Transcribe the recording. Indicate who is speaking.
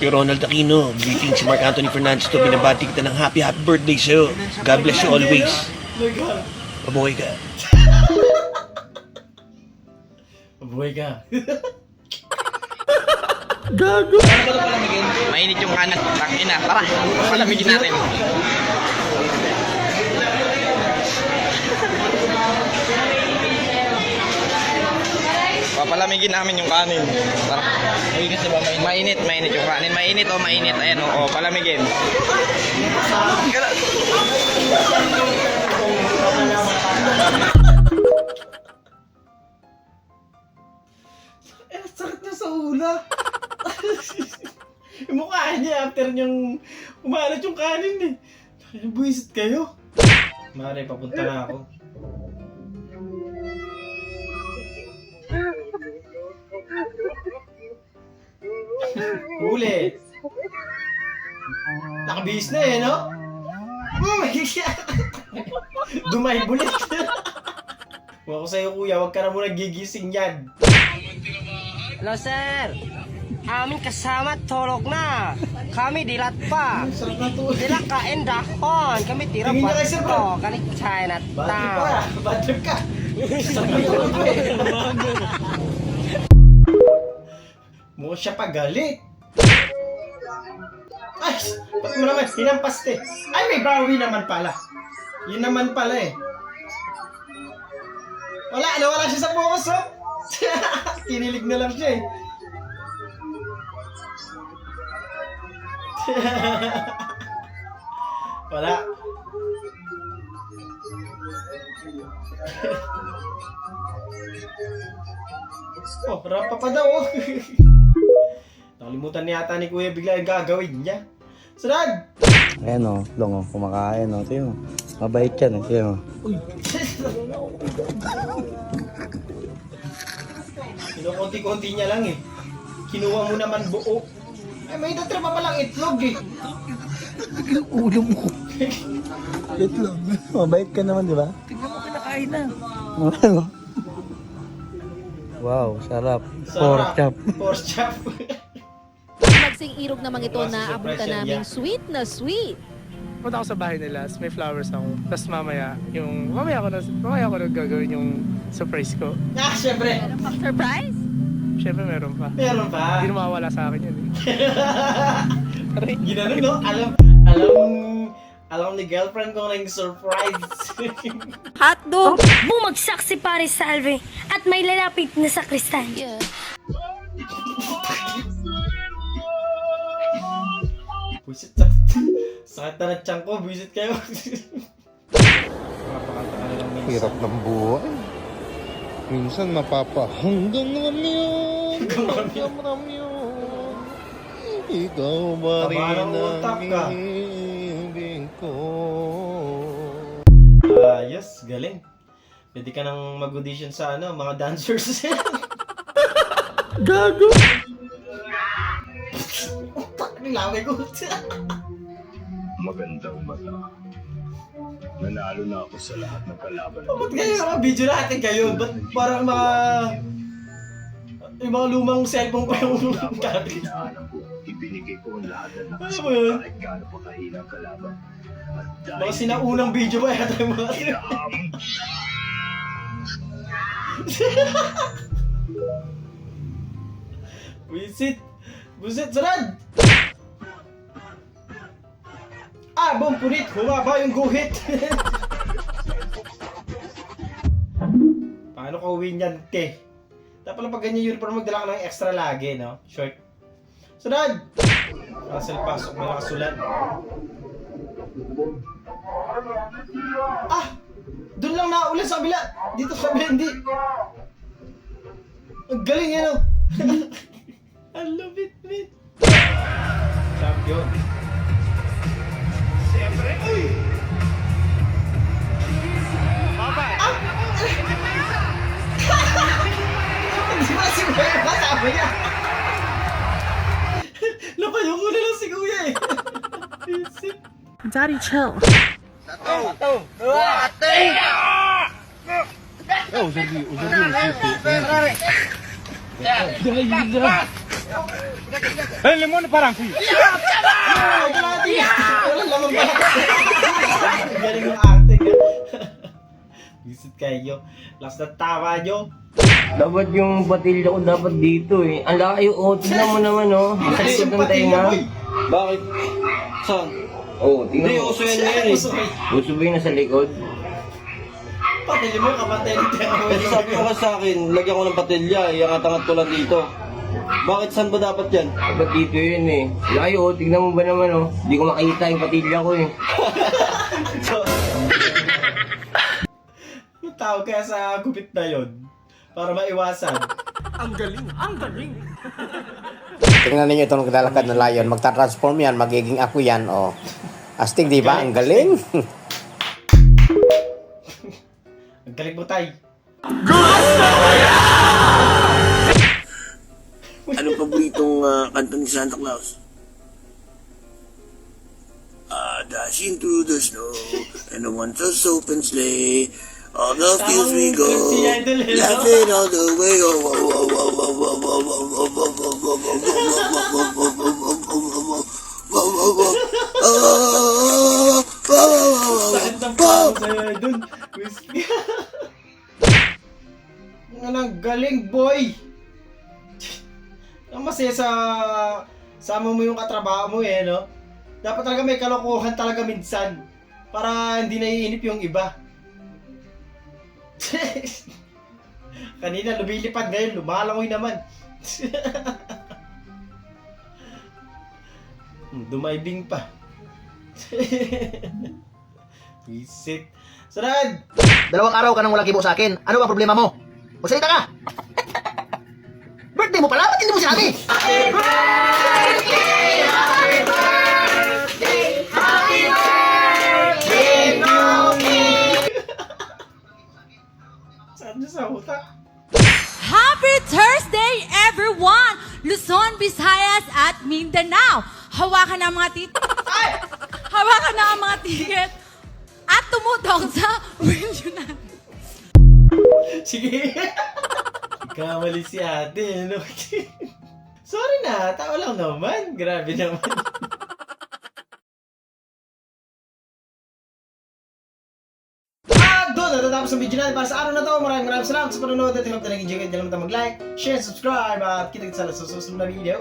Speaker 1: Yo, Ronald Aquino, greeting si Mark Anthony Fernandez to. Binabati kita ng happy birthday sa'yo. God bless you always. Mabuhay ka.
Speaker 2: Mabuhay ka.
Speaker 1: Gago.
Speaker 3: Mainit yung kanan. Tangina, tara. Palamigin natin. Papalamigin namin yung kanin. Tara. Mainit yung kanin. Mainit o mainit. Ayan o, palamigin.
Speaker 2: Sakit niya sa ula. Yung mukha niya after niyang umalat yung kanin eh. Buwisit kayo. Mare, papunta na ako. Huli. Nakabihis na eh, no? Dumay bulit. Kung ako sa'yo kuya, huwag ka na muna gigising yan.
Speaker 4: Hello sir, amin kasama tulog na. Kami dilat pa.
Speaker 2: Sarap na to.
Speaker 4: Sila kain dahon. Kami tira
Speaker 2: Tingin niya kay sir,
Speaker 4: pa.
Speaker 2: bro.
Speaker 4: Galing
Speaker 2: Bad trip
Speaker 4: Chinatown.
Speaker 2: pa. Bad trip ka. Sarap na tulog ko eh. Mukha siya pa galit. Ay! Ba't mo naman? Hinampaste. Ay, may bawi naman pala. Yun naman pala eh. Wala siya sa focus oh. Kinilig na lang siya eh. Wala. Oh, rapa pa daw oh. Nakalimutan yata ni Kuya bigla yung gagawin niya. Sunod!
Speaker 5: Ayan o, long o, kumakain o. Ito yun, mabait yan eh. Ito yun.
Speaker 2: Kinukunti-kunti niya lang eh. Kinuha mo naman buo. Ay, may natira pa palang itlog eh.
Speaker 5: Ulo mo. Wait lang. Mabait ka naman, di ba?
Speaker 4: Tignan mo kinakain na.
Speaker 5: Ano? Wow, sarap. Pork chop.
Speaker 2: Pork chop.
Speaker 6: Magsing irog naman ito na abutan namin sweet na sweet.
Speaker 7: Punta ako sa bahay nila, may flowers ako. Tapos mamaya ako na gagawin yung surprise ko.
Speaker 2: Ah, syempre.
Speaker 6: Meron pang surprise?
Speaker 7: Siyempre meron pa.
Speaker 2: Meron pa.
Speaker 7: Hindi na mawawala sa akin yun eh.
Speaker 2: Ginano no? Alam ni girlfriend ko na yung surprise.
Speaker 8: Hotdog! Bumagsak si Paris Salve at may lalapit na sa kristal.
Speaker 2: Buisit. Sakit na ng tiyan ko. Buisit kayo. Mapakanta ka lang minsan.
Speaker 9: Hirap ng buhay. Minsan mapapahanggang ramyon. Hanggang ramyon. Ikaw ba rin
Speaker 2: Tabalang utak ka.
Speaker 9: ang ibig ko?
Speaker 2: Ayos, galing. Pwede ka nang mag-audition sa mga dancers.
Speaker 1: Gago.
Speaker 2: Utak, nilaway ko.
Speaker 10: Magandang mata. Nanalo na ako sa lahat ng kalaban.
Speaker 2: Ba't kayo video natin kayo? Ba't parang yung mga lumang cellphone pa yung gamit?
Speaker 10: Ibinigay ko ang lahat ng
Speaker 2: Ano ba yun?
Speaker 10: kahit gaano pa kahinang kalaban. At
Speaker 2: Mga sinaunang video ba yata yung mga Busit, sarad! Bom, punit! Humaba yung guhit! Paano ka uwi niyan, te? Dapat lang pag ganyan uniform magdala ka ng extra lagi, no? Short. Sunod! Russell, pasok. May nakasulat. Doon lang naulan sa kabila. Dito sa kabila, hindi. Ang galing yan, no? I love it, man. Champion. Siyempre, uy! Papa! Hindi ba si Kuya kasama niya? Napayo ko na lang si Kuya eh.
Speaker 6: Daddy, chill.
Speaker 9: Aujourd'hui,
Speaker 2: Walang laman pala. Galing yung arte ka. Visit kayo. Last na tawa nyo.
Speaker 4: Dapat yung batilya ko dapat dito eh. Ang layo, oh. Tignan mo naman, oh. Sa likod ng tenga.
Speaker 3: Bakit? Saan?
Speaker 4: Oh, tignan
Speaker 3: Hindi,
Speaker 4: mo.
Speaker 3: uso yan ngayon eh.
Speaker 4: Uso ba yung nasa likod?
Speaker 2: Patili mo, kapatid.
Speaker 3: Kasi sabi mo kasi sa akin, lagyan ko ng patilya, iangat-angat ko lang dito. Bakit saan ba dapat yan?
Speaker 4: Dapat dito yun eh. Layo, oh. Tignan mo ba naman, oh. Hindi ko makita yung patilya ko eh.
Speaker 2: Tawag kaya sa gupit na yon para maiwasan.
Speaker 11: Tingnan ninyo itong naglalakad na lion. Magta-transform yan, magiging ako yan. Oh. Astig, di ba? Ang galing.
Speaker 2: Ang galing mo, tay.
Speaker 1: Anong paboritong kanta ni Santa Claus? Dashing through the snow and the one just open sleigh. All the fields we go, laughing all the way.
Speaker 2: Sakit ng pao sa'yo dun. Whiskey. Ang galing, boy! Ang masaya sa sama mo yung katrabaho mo eh, no? Dapat talaga may kalokohan talaga minsan para hindi naiinip yung iba. Kanina lumilipad, ngayon lumalangoy naman. Dumaibing pa. Visit. Sarad!
Speaker 11: 2 araw ka nang walang kibo sa akin. Ano ba problema mo? Magsalita ka! Birthday mo pala? Ba't hindi mo sinabi?
Speaker 2: Saan niya sa utak?
Speaker 8: Happy Thursday, everyone! Luzon, Visayas at Mindanao. Hawakan na ang mga Hawakan na ang mga ticket at tumutong sa window na.
Speaker 2: Sige. Kamali si ate, no? Sorry na, tao lang naman. Grabe naman. Doon, natatapos ang video natin para sa araw na to. Maraming salamat sa panonood at hope na nag-enjoy kayo. Hindi kalimutan mag-like, share, subscribe at kita-kita sa susunod na video.